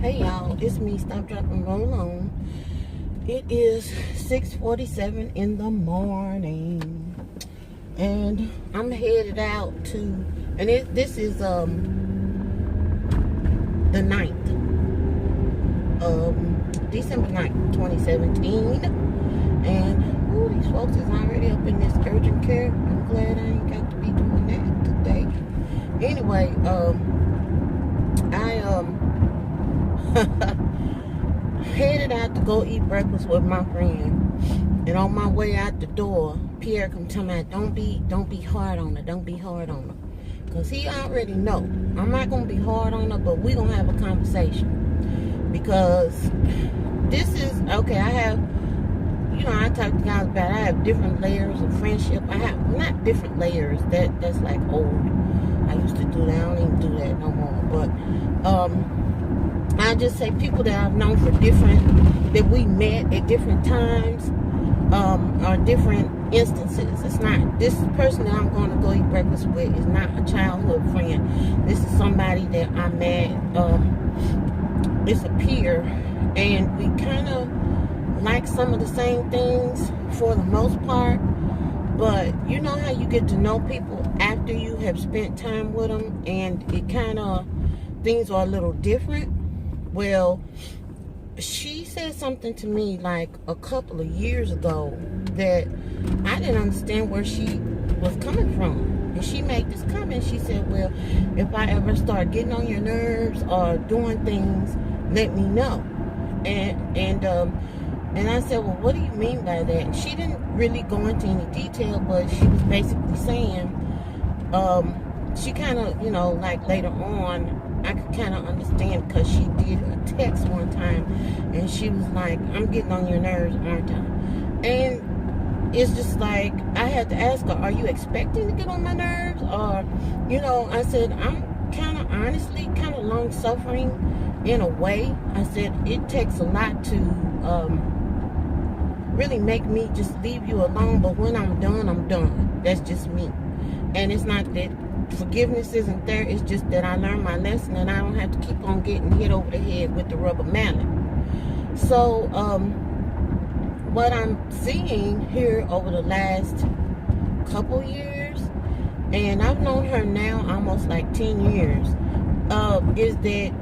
Hey y'all, it's me, Stop, Drop, and Roll On. It is 6:47 in the morning, and I'm headed out to, and this is the 9th, December 9th, 2017, and these folks is already up in this urgent care. I'm glad I ain't got to be doing that today. Anyway, I headed out to go eat breakfast with my friend, and on my way out the door, Pierre come tell me, don't be hard on her, because he already know I'm not gonna be hard on her, but we gonna have a conversation, because this is okay. I have, I talked to guys about, I have different layers of friendship. I have not different layers, that's like old. I used to do that. I don't even do that no more, but I just say people that I've known for that we met at different times, or different instances. It's not, this person that I'm going to go eat breakfast with is not a childhood friend. This is somebody that I met, it's a peer, and we kind of like some of the same things for the most part, but you know how you get to know people after you have spent time with them, and it kind of, things are a little different. Well, she said something to me like a couple of years ago that I didn't understand where she was coming from. And she made this comment. She said, well, if I ever start getting on your nerves or doing things, let me know. And I said, well, what do you mean by that? And she didn't really go into any detail, but she was basically saying, she kind of, like later on, I could kind of understand, because she did a text one time, and she was like, I'm getting on your nerves, aren't I? And it's just like, I had to ask her, are you expecting to get on my nerves? Or, I said, I'm kind of honestly, kind of long-suffering in a way. I said, it takes a lot to really make me just leave you alone, but when I'm done, I'm done. That's just me. And it's not that forgiveness isn't there, it's just that I learned my lesson, and I don't have to keep on getting hit over the head with the rubber mallet. So what I'm seeing here over the last couple years, and I've known her now almost like 10 years, is that,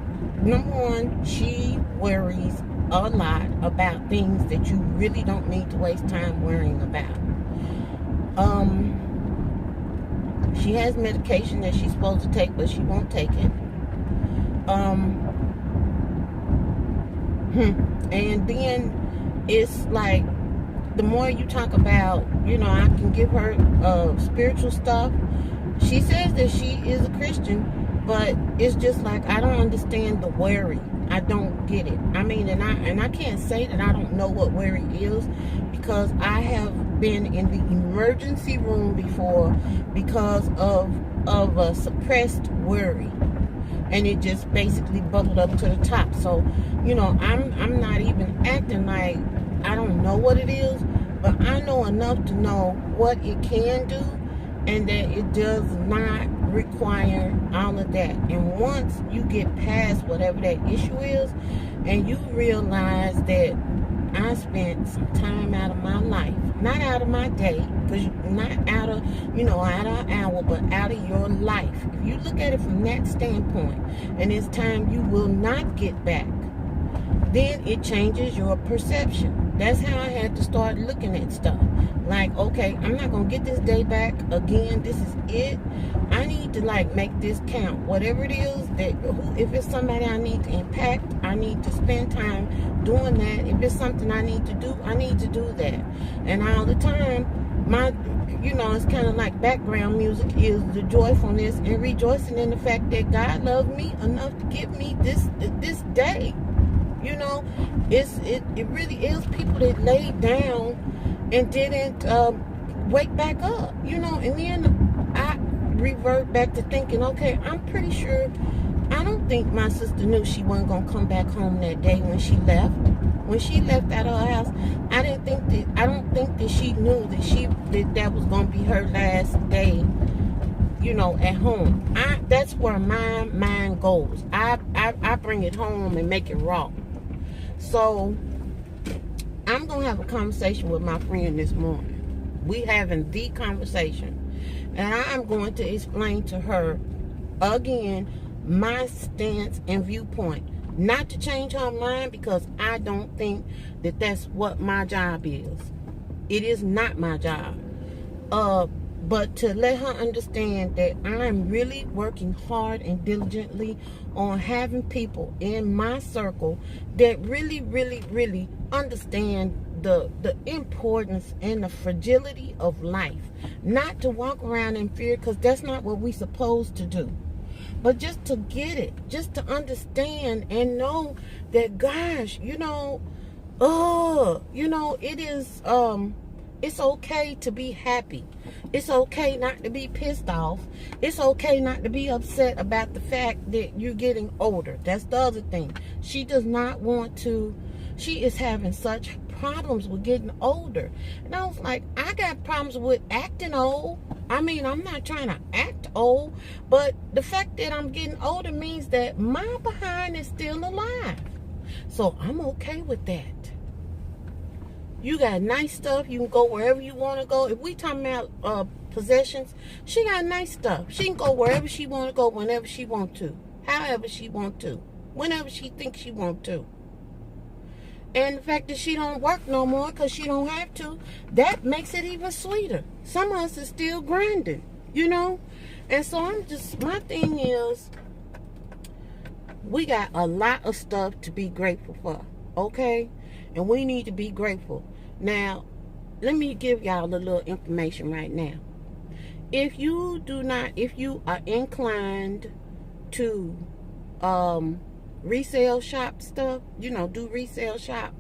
number one, she worries a lot about things that you really don't need to waste time worrying about. She has medication that she's supposed to take, but she won't take it. And then it's like, the more you talk about, I can give her spiritual stuff. She says that she is a Christian, but it's just like, I don't understand the worry. I don't get it. I mean, and I can't say that I don't know what worry is, because I have been in the emergency room before because of a suppressed worry, and it just basically bubbled up to the top. So, I'm not even acting like I don't know what it is, but I know enough to know what it can do, and that it does not require all of that. And once you get past whatever that issue is, and you realize that I spent some time out of my life, not out of my day, because not out of, out of an hour, but out of your life. If you look at it from that standpoint, and it's time you will not get back, then it changes your perception. That's how I had to start looking at stuff. Like, okay, I'm not going to get this day back again. This is it. I need to, make this count. Whatever it is, if it's somebody I need to impact, I need to spend time doing that. If it's something I need to do, I need to do that. And all the time, it's kind of like background music is the joyfulness and rejoicing in the fact that God loved me enough to give me this day. It really is people that laid down and didn't wake back up, and then I revert back to thinking, okay, I'm pretty sure, I don't think my sister knew she wasn't going to come back home that day when she left. When she left out of her house, I don't think that she knew that that was going to be her last day, at home. That's where my mind goes. I bring it home and make it raw. So I'm gonna have a conversation with my friend this morning. We having the conversation, and I'm going to explain to her again my stance and viewpoint. Not to change her mind, because I don't think that that's what my job is. It is not my job. But to let her understand that I'm really working hard and diligently on having people in my circle that really, really, really understand the importance and the fragility of life. Not to walk around in fear, because that's not what we're supposed to do. But just to get it, just to understand and know that, gosh, it is, it's okay to be happy. It's okay not to be pissed off. It's okay not to be upset about the fact that you're getting older. That's the other thing. She does not want to, she is having such problems with getting older. And I was like, I got problems with acting old. I mean, I'm not trying to act old, but the fact that I'm getting older means that my behind is still alive. So I'm okay with that. You got nice stuff. You can go wherever you want to go. If we talking about possessions, she got nice stuff. She can go wherever she want to go, whenever she want to, however she want to, whenever she thinks she want to. And the fact that she don't work no more because she don't have to, that makes it even sweeter. Some of us is still grinding, And so my thing is, we got a lot of stuff to be grateful for, okay? And we need to be grateful. Now, let me give y'all a little information right now. If you are inclined to resale shop stuff, do resale shop,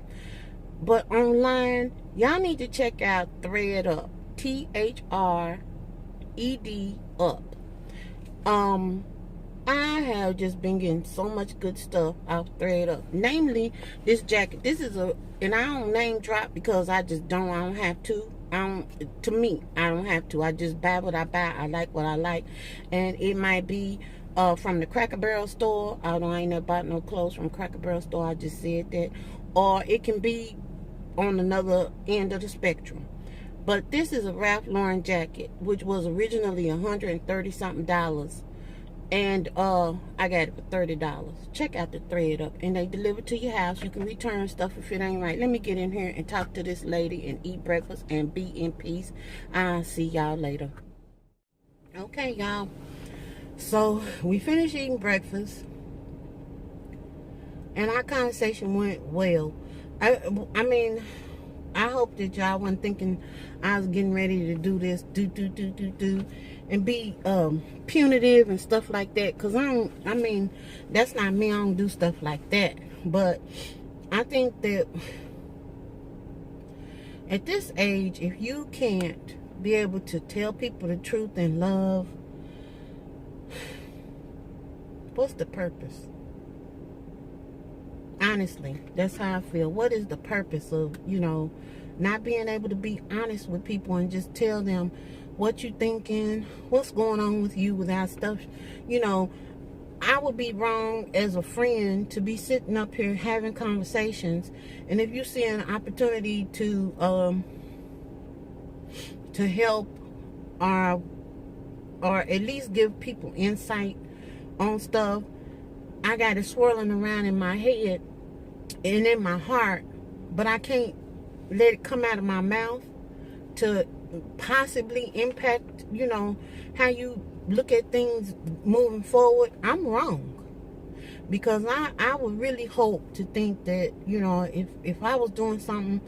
but online, y'all need to check out ThredUp, THRED up. I have just been getting so much good stuff off ThredUp. Namely, this jacket. This is and I don't name drop because I don't have to. To me, I don't have to. I just buy what I buy. I like what I like. And it might be from the Cracker Barrel store. I ain't never bought no clothes from Cracker Barrel store. I just said that. Or it can be on another end of the spectrum. But this is a Ralph Lauren jacket, which was originally $130-something. And I got it for $30. Check out the ThredUp, and they deliver to your house. You can return stuff if it ain't right. Let me get in here and talk to this lady and eat breakfast and be in peace. I'll see y'all later. Okay, y'all. So we finished eating breakfast, and our conversation went well. I mean, I hope that y'all wasn't thinking I was getting ready to do this, and be punitive and stuff like that. Because that's not me. I don't do stuff like that. But I think that at this age, if you can't be able to tell people the truth in love, what's the purpose? Honestly, that's how I feel. What is the purpose of, not being able to be honest with people and just tell them what you thinking, what's going on with you without stuff. I would be wrong as a friend to be sitting up here having conversations, and if you see an opportunity to help or at least give people insight on stuff, I got it swirling around in my head and in my heart, but I can't let it come out of my mouth to possibly impact, how you look at things moving forward. I'm wrong. Because I would really hope to think that, if I was doing something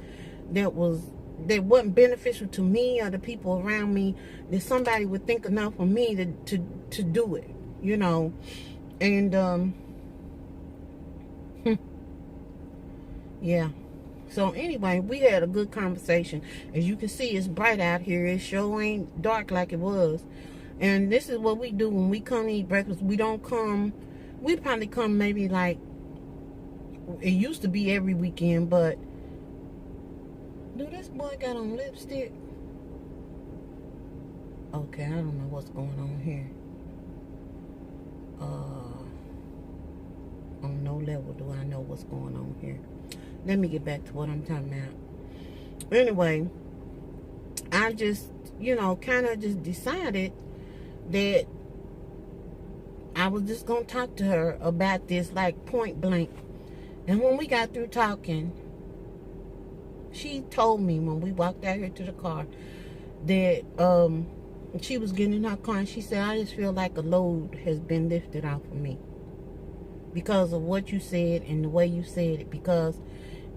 that wasn't beneficial to me or the people around me, that somebody would think enough of me to do it, and yeah. So anyway, we had a good conversation. As you can see, it's bright out here. It sure ain't dark like it was. And this is what we do when we come to eat breakfast. We probably come maybe like, it used to be every weekend, but do this boy got on lipstick? Okay, I don't know what's going on here. On no level do I know what's going on here. Let me get back to what I'm talking about. Anyway, I just, kind of just decided that I was just going to talk to her about this, like, point blank. And when we got through talking, she told me when we walked out here to the car that she was getting in her car, and she said, I just feel like a load has been lifted off of me because of what you said and the way you said it, because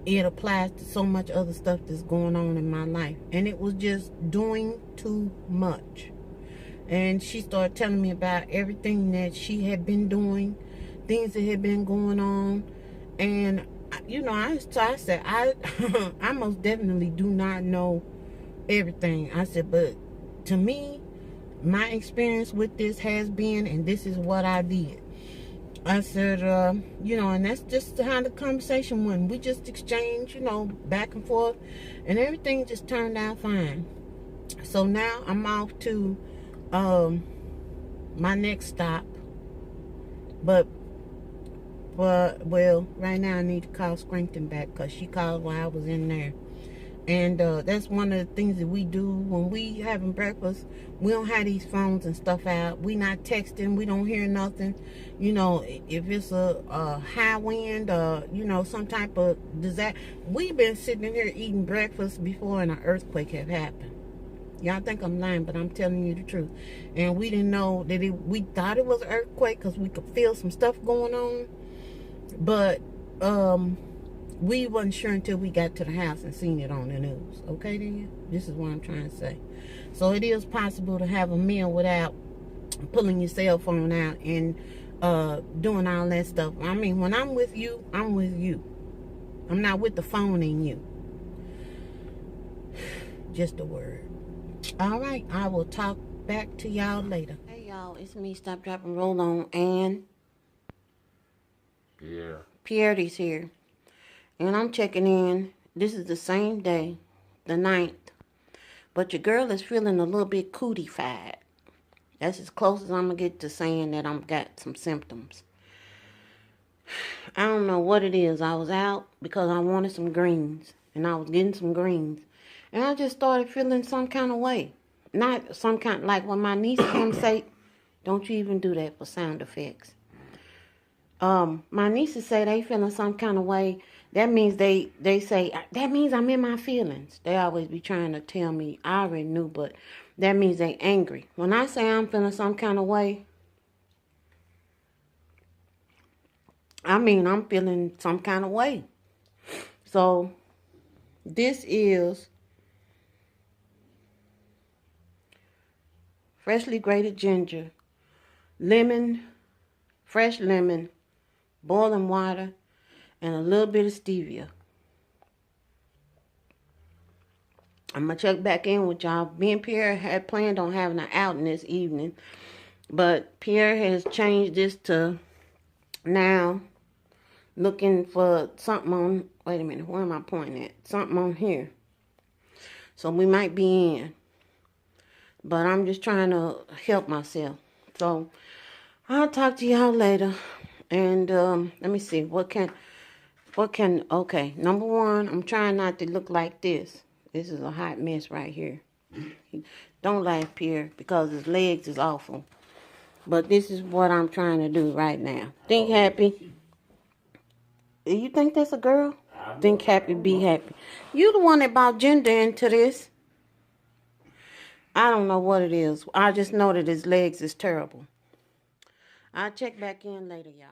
it applies to so much other stuff that's going on in my life, and it was just doing too much. And she started telling me about everything that she had been doing, things that had been going on. And I said, I most definitely do not know everything. I said, but to me, my experience with this has been, and this is what I did. I said, and that's just how the conversation went. We just exchanged, back and forth, and everything just turned out fine. So now I'm off to my next stop. But right now I need to call Scranton back, because she called while I was in there. And that's one of the things that we do when we having breakfast. We don't have these phones and stuff out. We not texting. We don't hear nothing. If it's a high wind or, some type of disaster. We've been sitting in here eating breakfast before an earthquake had happened. Y'all think I'm lying, but I'm telling you the truth. And we didn't know that we thought it was an earthquake because we could feel some stuff going on. But we wasn't sure until we got to the house and seen it on the news. Okay, then? This is what I'm trying to say. So it is possible to have a meal without pulling your cell phone out and doing all that stuff. I mean, when I'm with you, I'm with you. I'm not with the phone in you. Just a word. All right, I will talk back to y'all later. Hey, y'all, it's me, Stop, Drop, and Roll On, and Pierre's here. And I'm checking in. This is the same day, the 9th. But your girl is feeling a little bit cootie-fied. That's as close as I'm going to get to saying that I've got some symptoms. I don't know what it is. I was out because I wanted some greens. And I was getting some greens. And I just started feeling some kind of way. Not some kind, like when my niece come say, don't you even do that for sound effects. My nieces say they feeling some kind of way. That means they say, that means I'm in my feelings. They always be trying to tell me, I already knew, but that means they angry. When I say I'm feeling some kind of way, I mean I'm feeling some kind of way. So this is freshly grated ginger, lemon, fresh lemon, boiling water, and a little bit of stevia. I'm going to check back in with y'all. Me and Pierre had planned on having an outing this evening, but Pierre has changed this to now looking for something on, wait a minute, where am I pointing at? Something on here. So we might be in. But I'm just trying to help myself. So I'll talk to y'all later. And let me see, okay, number one, I'm trying not to look like this. This is a hot mess right here. Don't laugh, Pierre, because his legs is awful. But this is what I'm trying to do right now. Think happy. You think that's a girl? Think happy, be happy. You the one that brought gender into this. I don't know what it is. I just know that his legs is terrible. I'll check back in later, y'all.